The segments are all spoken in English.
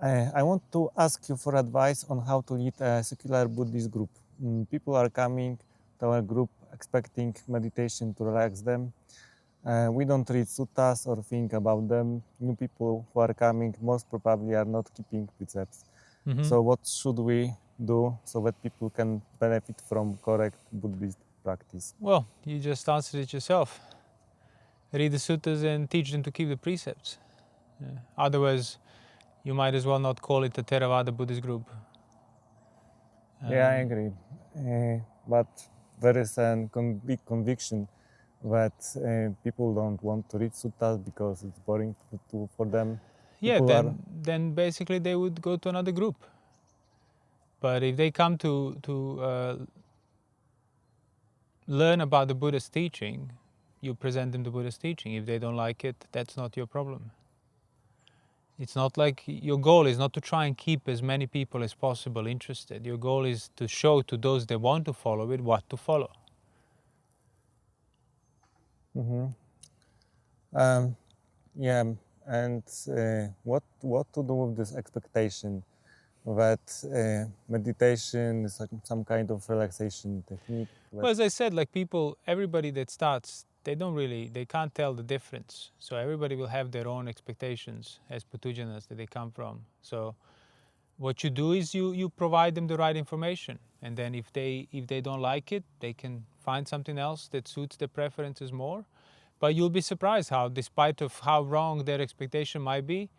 I want to ask you for advice on how to lead a secular Buddhist group. People are coming to our group expecting meditation to relax them. We don't read suttas or think about them. New people who are coming most probably are not keeping precepts. So what should we do so that people can benefit from correct Buddhist practice? Well, you just answered it yourself. Read the suttas and teach them to keep the precepts. Otherwise, you might as well not call it a Theravada Buddhist group. Yeah, I agree. But there is a big conviction that people don't want to read suttas because it's boring for them. Yeah, People then basically they would go to another group. But if they come to learn about the Buddha's teaching, you present them the Buddha's teaching. If they don't like it, that's not your problem. It's not like your goal is not to try and keep as many people as possible interested. Your goal is to show to those that want to follow it what to follow. Yeah, and what to do with this expectation that meditation is like some kind of relaxation technique? Well, as I said, like everybody that starts, they can't tell the difference. So everybody will have their own expectations as puthujjanas that they come from. So what you do is you provide them the right information. And then if they don't like it, they can find something else that suits their preferences more. But you'll be surprised how, despite of how wrong their expectation might be,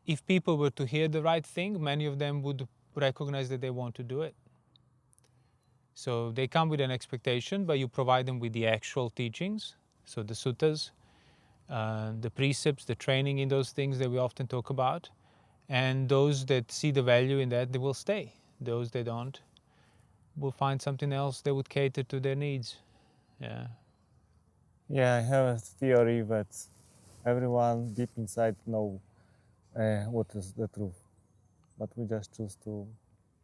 if people were to hear the right thing, many of them would recognize that they want to do it. So they come with an expectation, but you provide them with the actual teachings. So the suttas, the precepts, the training in those things that we often talk about. And those that see the value in that, they will stay. Those that don't will find something else that would cater to their needs. Yeah. Yeah, I have a theory that everyone deep inside know what is the truth, but we just choose to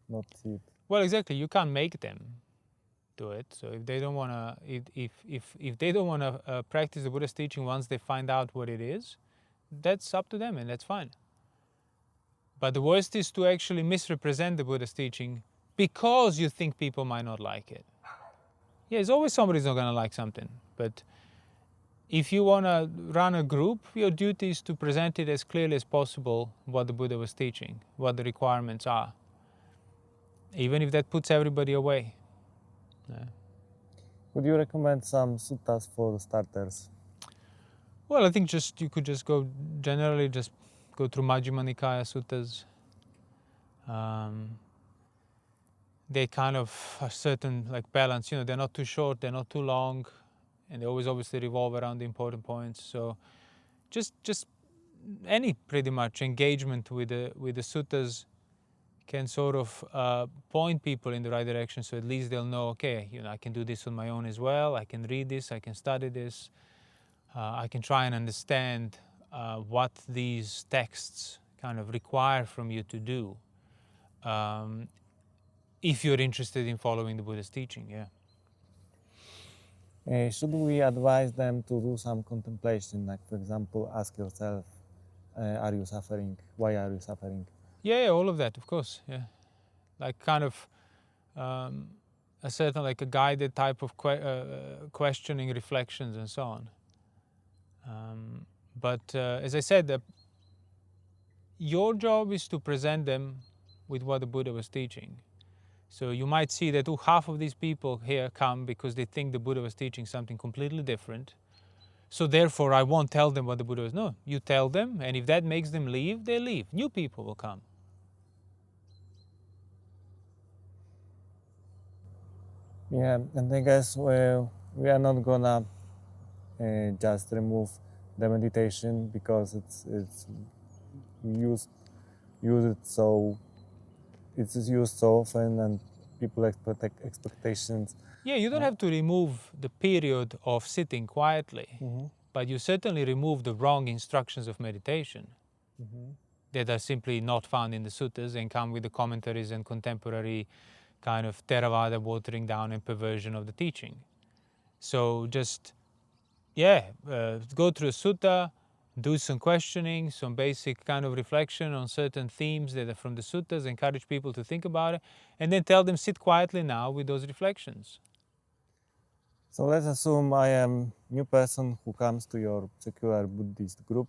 not see it. Well, exactly. You can't make them do it. So if they don't want to, if they don't want to practice the Buddha's teaching once they find out what it is, that's up to them, and that's fine. But the worst is to actually misrepresent the Buddha's teaching because you think people might not like it. Yeah, there's always somebody's not going to like something, but if you want to run a group, your duty is to present it as clearly as possible what the Buddha was teaching, what the requirements are, even if that puts everybody away. Yeah. Would you recommend some suttas for starters? Well, I think you could just go through Majjhima Nikaya suttas. They kind of a certain balance. They're not too short, they're not too long, and they always obviously revolve around the important points. So just any pretty much engagement with the suttas can sort of point people in the right direction, so at least they'll know, okay, I can do this on my own as well. I can read this, I can study this. I can try and understand what these texts kind of require from you to do if you're interested in following the Buddha's teaching, yeah. Should we advise them to do some contemplation, like for example, ask yourself, are you suffering? Why are you suffering? Yeah, all of that, of course, yeah. Like kind of a certain a guided type of questioning, reflections, and so on. But as I said, your job is to present them with what the Buddha was teaching. So you might see that half of these people here come because they think the Buddha was teaching something completely different. So therefore I won't tell them what the Buddha was. No, you tell them, and if that makes them leave, they leave. New people will come. Yeah, and I guess we are not gonna just remove the meditation because it's used so often and people expect expectations. Yeah, you don't have to remove the period of sitting quietly, but you certainly remove the wrong instructions of meditation that are simply not found in the suttas and come with the commentaries and contemporary kind of Theravada watering down and perversion of the teaching. So just, go through a sutta, do some questioning, some basic kind of reflection on certain themes that are from the suttas, encourage people to think about it, and then tell them sit quietly now with those reflections. So let's assume I am new person who comes to your secular Buddhist group.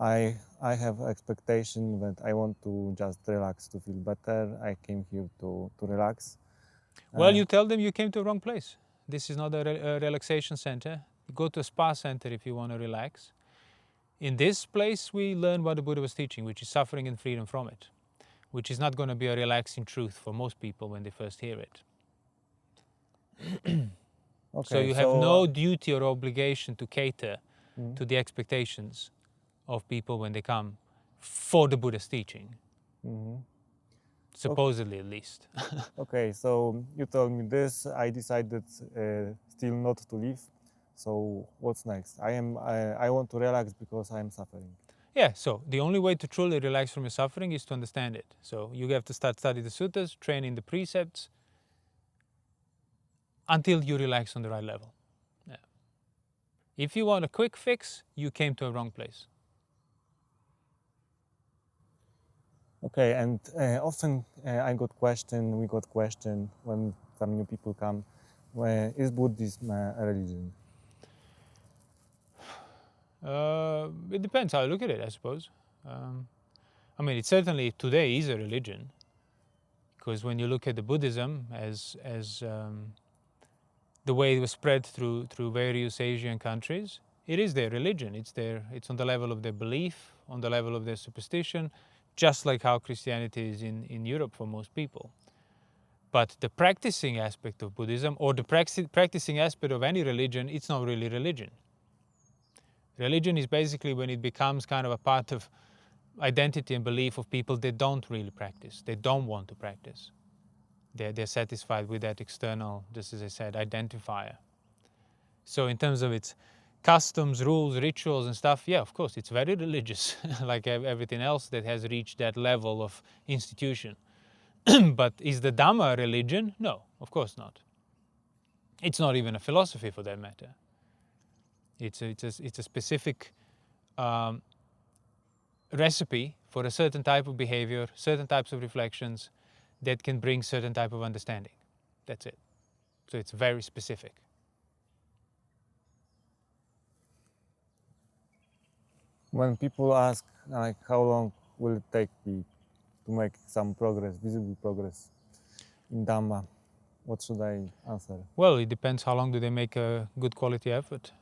I have expectation that I want to just relax to feel better. I came here to relax. Well, you tell them you came to the wrong place. This is not a relaxation center. Go to a spa center if you want to relax. In this place, we learn what the Buddha was teaching, which is suffering and freedom from it, which is not going to be a relaxing truth for most people when they first hear it. Okay, so you have no duty or obligation to cater to the expectations of people when they come for the Buddha's teaching. Supposedly, at least. Okay, so you told me this. I decided still not to leave. So what's next? I want to relax because I am suffering. Yeah, so the only way to truly relax from your suffering is to understand it. So you have to start studying the suttas, training the precepts, until you relax on the right level. Yeah. If you want a quick fix, you came to a wrong place. Okay, and often we got question when some new people come, is Buddhism a religion? It depends how you look at it, I suppose. I mean, it certainly today is a religion, because when you look at the Buddhism as the way it was spread through various Asian countries, it is their religion. It's on the level of their belief, on the level of their superstition, just like how Christianity is in Europe for most people. But the practicing aspect of Buddhism, or the practicing aspect of any religion, it's not really religion. Religion is basically when it becomes kind of a part of identity and belief of people that don't really practice. They don't want to practice. They're satisfied with that external, just as I said, identifier. So in terms of its customs, rules, rituals and stuff, yeah, of course, it's very religious, like everything else that has reached that level of institution. But is the Dhamma a religion? No, of course not. It's not even a philosophy for that matter. It's a specific recipe for a certain type of behavior, certain types of reflections that can bring certain type of understanding. That's it. So it's very specific. When people ask, like, how long will it take me to make some progress, visible progress in Dhamma, what should I answer? Well, it depends how long do they make a good quality effort.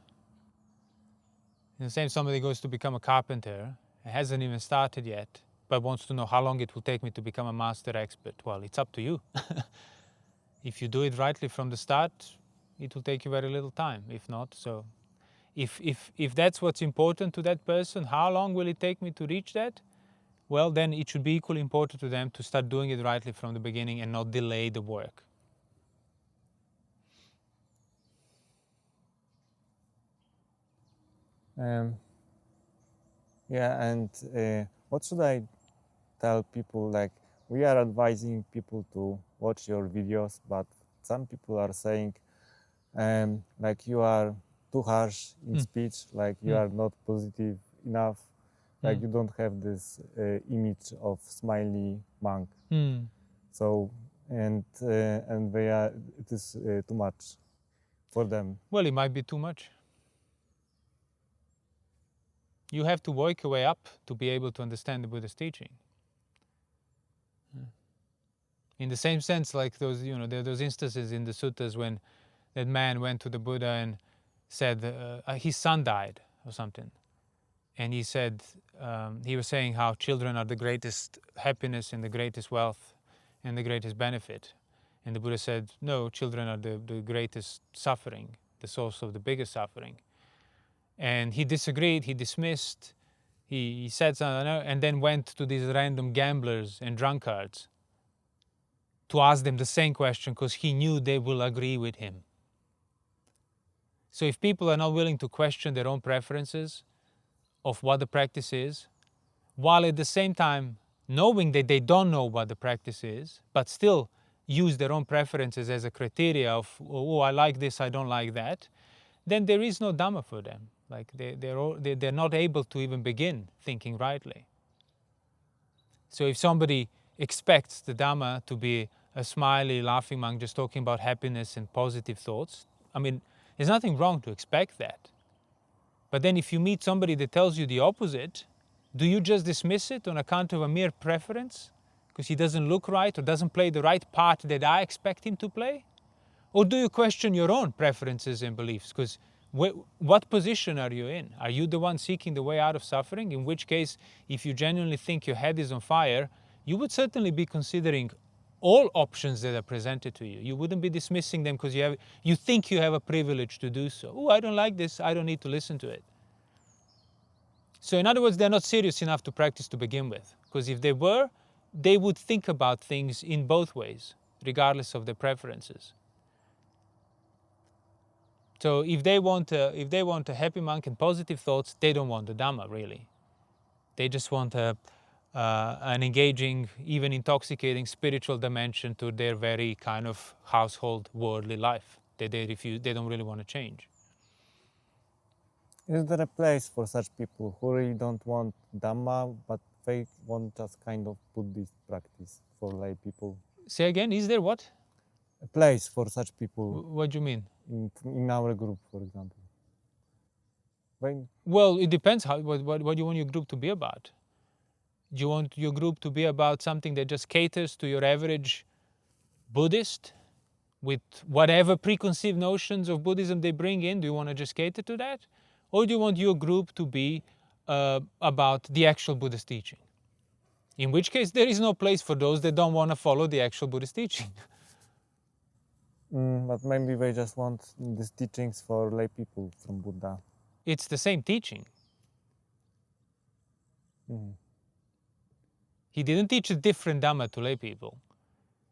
In the same, somebody goes to become a carpenter, hasn't even started yet, but wants to know how long it will take me to become a master expert. Well, it's up to you. If you do it rightly from the start, it will take you very little time. If not, so if that's what's important to that person, how long will it take me to reach that? Well, then it should be equally important to them to start doing it rightly from the beginning and not delay the work. Yeah, and what should I tell people? Like, we are advising people to watch your videos, but some people are saying, like, you are too harsh in speech, like you are not positive enough, like you don't have this image of smiley monk. So, and it is too much for them. Well, it might be too much. You have to work your way up to be able to understand the Buddha's teaching. In the same sense, like those, there are those instances in the suttas when that man went to the Buddha and said his son died or something. And he said, he was saying how children are the greatest happiness and the greatest wealth and the greatest benefit. And the Buddha said, no, children are the greatest suffering, the source of the biggest suffering. And he disagreed, he dismissed, he said something, and then went to these random gamblers and drunkards to ask them the same question because he knew they will agree with him. So if people are not willing to question their own preferences of what the practice is, while at the same time knowing that they don't know what the practice is, but still use their own preferences as a criteria of, oh, I like this, I don't like that, then there is no Dhamma for them. Like they're not able to even begin thinking rightly. So if somebody expects the Dhamma to be a smiley, laughing monk just talking about happiness and positive thoughts, I mean, there's nothing wrong to expect that. But then if you meet somebody that tells you the opposite, do you just dismiss it on account of a mere preference? Because he doesn't look right or doesn't play the right part that I expect him to play? Or do you question your own preferences and beliefs? Because what position are you in? Are you the one seeking the way out of suffering? In which case, if you genuinely think your head is on fire, you would certainly be considering all options that are presented to you. You wouldn't be dismissing them because you think you have a privilege to do so. Oh, I don't like this, I don't need to listen to it. So in other words, they're not serious enough to practice to begin with. Because if they were, they would think about things in both ways, regardless of their preferences. So if they want a happy monk and positive thoughts, they don't want the Dhamma, really. They just want an engaging, even intoxicating spiritual dimension to their very kind of household, worldly life that they don't really want to change. Is there a place for such people who really don't want Dhamma, but they want just kind of Buddhist practice for lay people? Say again, is there what? A place for such people What do you mean? in our group, for example. Well, it depends what you want your group to be about. Do you want your group to be about something that just caters to your average Buddhist with whatever preconceived notions of Buddhism they bring in? Do you want to just cater to that? Or do you want your group to be about the actual Buddhist teaching? In which case, there is no place for those that don't want to follow the actual Buddhist teaching. But maybe they just want these teachings for lay people from Buddha. It's the same teaching. He didn't teach a different Dhamma to lay people.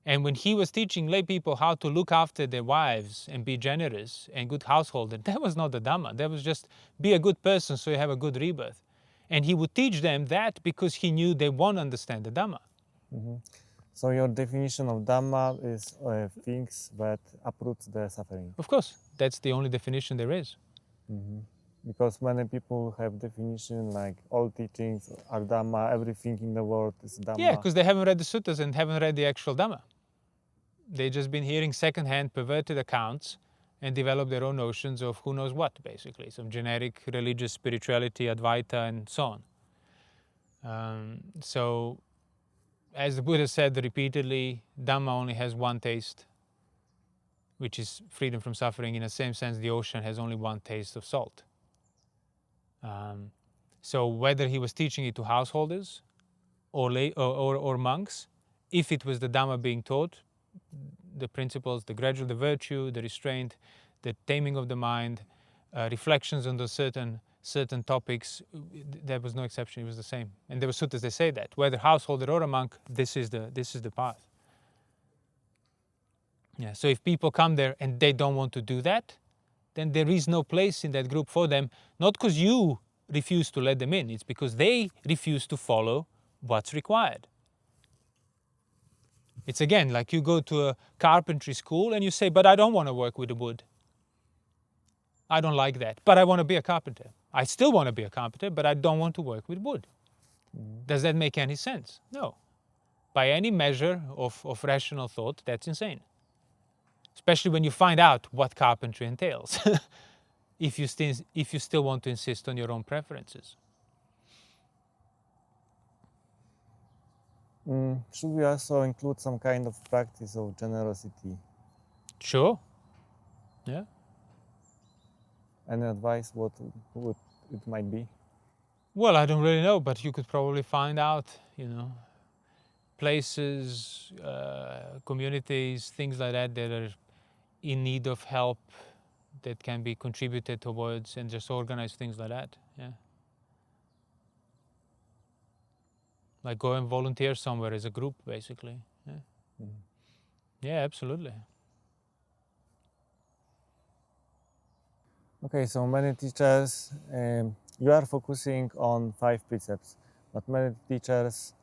And when he was teaching lay people how to look after their wives and be generous and good householder, that was not the Dhamma. That was just be a good person so you have a good rebirth. And he would teach them that because he knew they won't understand the Dhamma. So your definition of Dhamma is things that uproot the suffering. Of course, that's the only definition there is. Because many people have definition like all teachings are Dhamma, everything in the world is Dhamma. Yeah, because they haven't read the suttas and haven't read the actual Dhamma. They've just been hearing second-hand perverted accounts and develop their own notions of who knows what, basically. Some generic religious spirituality, Advaita, and so on. So, as the Buddha said repeatedly, Dhamma only has one taste, which is freedom from suffering. In the same sense, the ocean has only one taste of salt. So whether he was teaching it to householders or monks, if it was the Dhamma being taught, the principles, the virtue, the restraint, the taming of the mind, reflections on those certain topics, there was no exception. It was the same. And there were suttas that say that whether householder or a monk, this is the path. Yeah. So if people come there and they don't want to do that, then there is no place in that group for them. Not because you refuse to let them in. It's because they refuse to follow what's required. It's again like you go to a carpentry school and you say, but I don't want to work with the wood. I don't like that, but I want to be a carpenter. I still want to be a carpenter, but I don't want to work with wood. Does that make any sense? No. By any measure of rational thought, that's insane. Especially when you find out what carpentry entails, if you still want to insist on your own preferences. Should we also include some kind of practice of generosity? Sure. Yeah. Any advice what it might be? Well, I don't really know, but you could probably find out, places, communities, things like that are in need of help that can be contributed towards, and just organize things like that. Yeah. Like go and volunteer somewhere as a group, basically. Yeah. Yeah, absolutely. Okay, so many teachers, you are focusing on 5 precepts, but many teachers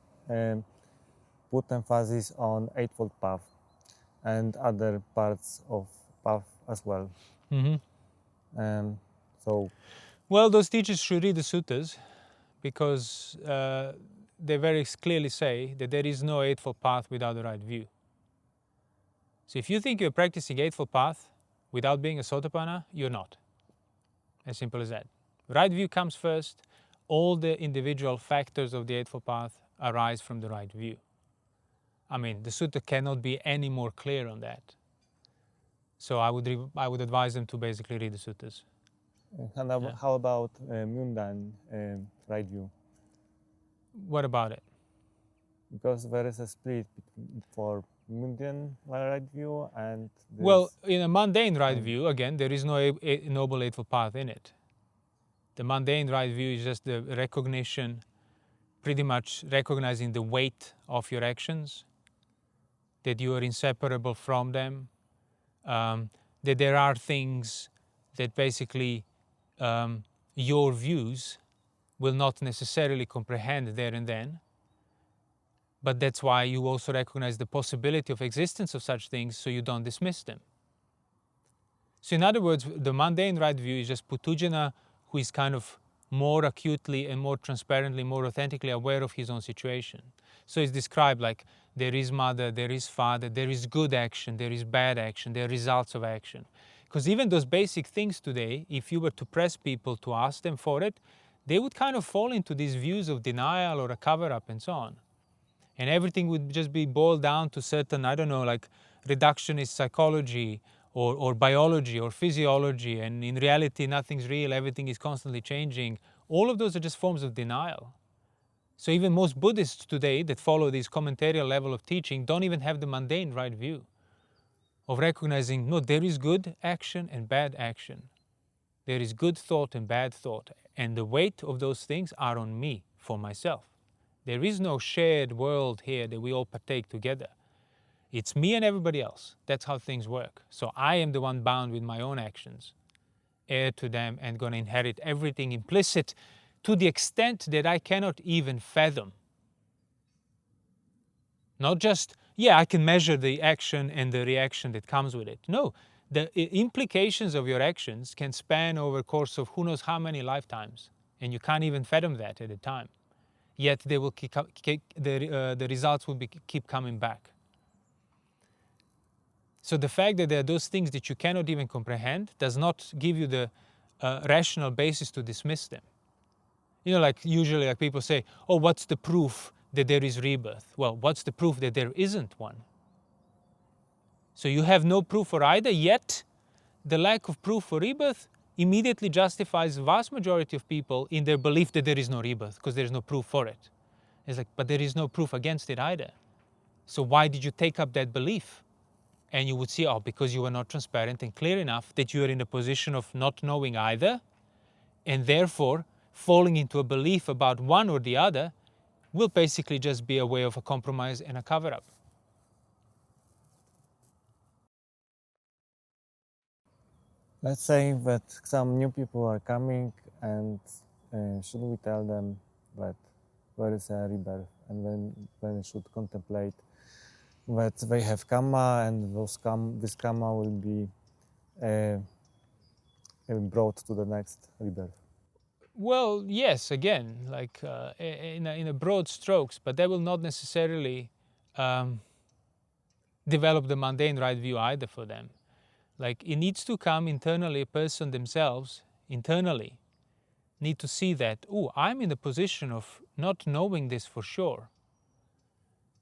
put emphasis on Eightfold Path and other parts of path as well. So Well, those teachers should read the suttas, because they very clearly say that there is no Eightfold Path without the right view. So if you think you're practicing Eightfold Path without being a Sotapanna, you're not. As simple as that. Right view comes first. All the individual factors of the Eightfold Path arise from the right view. I mean, the sutta cannot be any more clear on that. So I would advise them to basically read the suttas. And how about mundane right view? What about it? Because there is a split for mundane right view and Well, in a mundane right view, again, there is no Noble Eightfold Path in it. The mundane right view is just the recognition, pretty much recognizing the weight of your actions, that you are inseparable from them, that there are things that basically your views will not necessarily comprehend there and then, but that's why you also recognize the possibility of existence of such things, so you don't dismiss them. So in other words, the mundane right view is just puthujjana who is kind of more acutely and more transparently, more authentically aware of his own situation. So it's described like there is mother, there is father, there is good action, there is bad action, there are results of action. Because even those basic things today, if you were to press people to ask them for it, they would kind of fall into these views of denial or a cover-up and so on. And everything would just be boiled down to certain, I don't know, like reductionist psychology or biology or physiology, and in reality nothing's real, everything is constantly changing. All of those are just forms of denial. So even most Buddhists today that follow this commentarial level of teaching don't even have the mundane right view of recognizing, no, there is good action and bad action. There is good thought and bad thought, and the weight of those things are on me, for myself. There is no shared world here that we all partake together. It's me and everybody else. That's how things work. So I am the one bound with my own actions, heir to them, and going to inherit everything implicit to the extent that I cannot even fathom. Not just, yeah, I can measure the action and the reaction that comes with it. No, the implications of your actions can span over a course of who knows how many lifetimes, and you can't even fathom that at a time. Yet they will the results will keep coming back. So the fact that there are those things that you cannot even comprehend does not give you the rational basis to dismiss them. You know, like usually like people say, oh, what's the proof that there is rebirth? Well, what's the proof that there isn't one? So you have no proof for either, yet the lack of proof for rebirth immediately justifies the vast majority of people in their belief that there is no rebirth because there is no proof for it. It's like, but there is no proof against it either. So why did you take up that belief? And you would see, oh, because you were not transparent and clear enough that you are in a position of not knowing either, and therefore falling into a belief about one or the other will basically just be a way of a compromise and a cover-up. Let's say that some new people are coming, and should we tell them that there is a rebirth, and when they should contemplate that they have karma, and this karma will be brought to the next rebirth? Well, yes, again, like in a broad strokes, but that will not necessarily develop the mundane right view either for them. Like it needs to come internally, a person themselves, internally, need to see that, oh, I'm in the position of not knowing this for sure.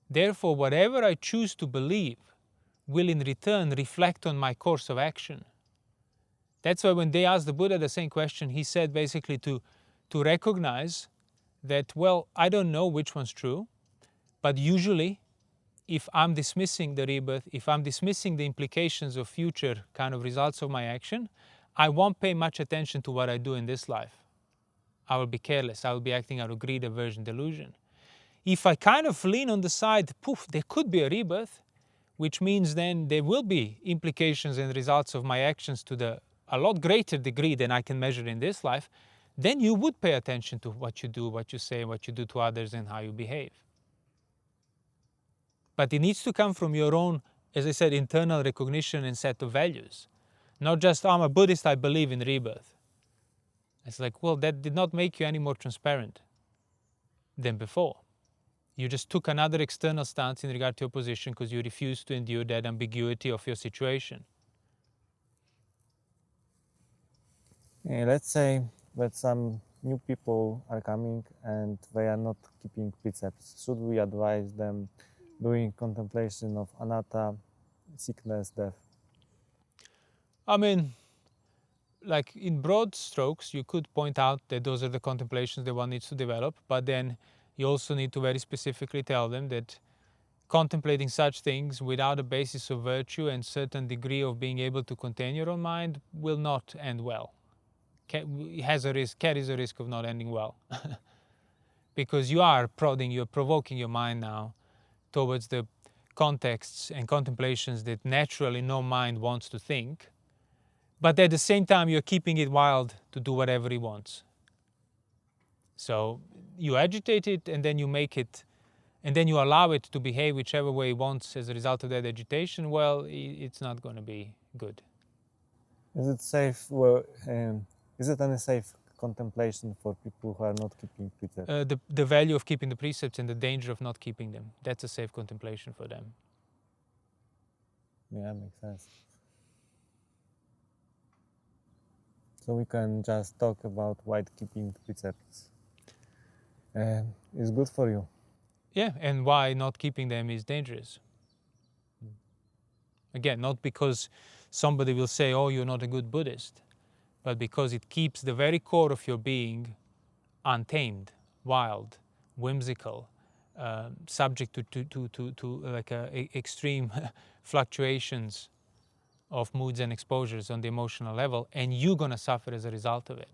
Therefore, whatever I choose to believe will in return reflect on my course of action. That's why when they asked the Buddha the same question, he said basically to recognize that, well, I don't know which one's true, but usually if I'm dismissing the rebirth, if I'm dismissing the implications of future kind of results of my action, I won't pay much attention to what I do in this life. I will be careless. I will be acting out of greed, aversion, delusion. If I kind of lean on the side, poof, there could be a rebirth, which means then there will be implications and results of my actions to a lot greater degree than I can measure in this life, then you would pay attention to what you do, what you say, what you do to others, and how you behave. But it needs to come from your own, as I said, internal recognition and set of values. Not just, I'm a Buddhist, I believe in rebirth. It's like, well, that did not make you any more transparent than before. You just took another external stance in regard to your position because you refused to endure that ambiguity of your situation. Let's say that some new people are coming and they are not keeping precepts. Should we advise them doing contemplation of anatta, sickness, death? I mean, like in broad strokes, you could point out that those are the contemplations that one needs to develop, but then you also need to very specifically tell them that contemplating such things without a basis of virtue and certain degree of being able to contain your own mind will not end well. Carries a risk of not ending well. Because you are you're provoking your mind now towards the contexts and contemplations that naturally no mind wants to think, but at the same time you're keeping it wild to do whatever it wants. So you agitate it and then you make it, and then you allow it to behave whichever way it wants as a result of that agitation. Well, it's not going to be good. Is it safe? Is it any safe contemplation for people who are not keeping precepts? The value of keeping the precepts and the danger of not keeping them, that's a safe contemplation for them. Yeah, makes sense. So we can just talk about why keeping precepts is good for you. Yeah, and why not keeping them is dangerous. Again, not because somebody will say, oh, you're not a good Buddhist, but because it keeps the very core of your being untamed, wild, whimsical, subject to like extreme fluctuations of moods and exposures on the emotional level, and you're going to suffer as a result of it.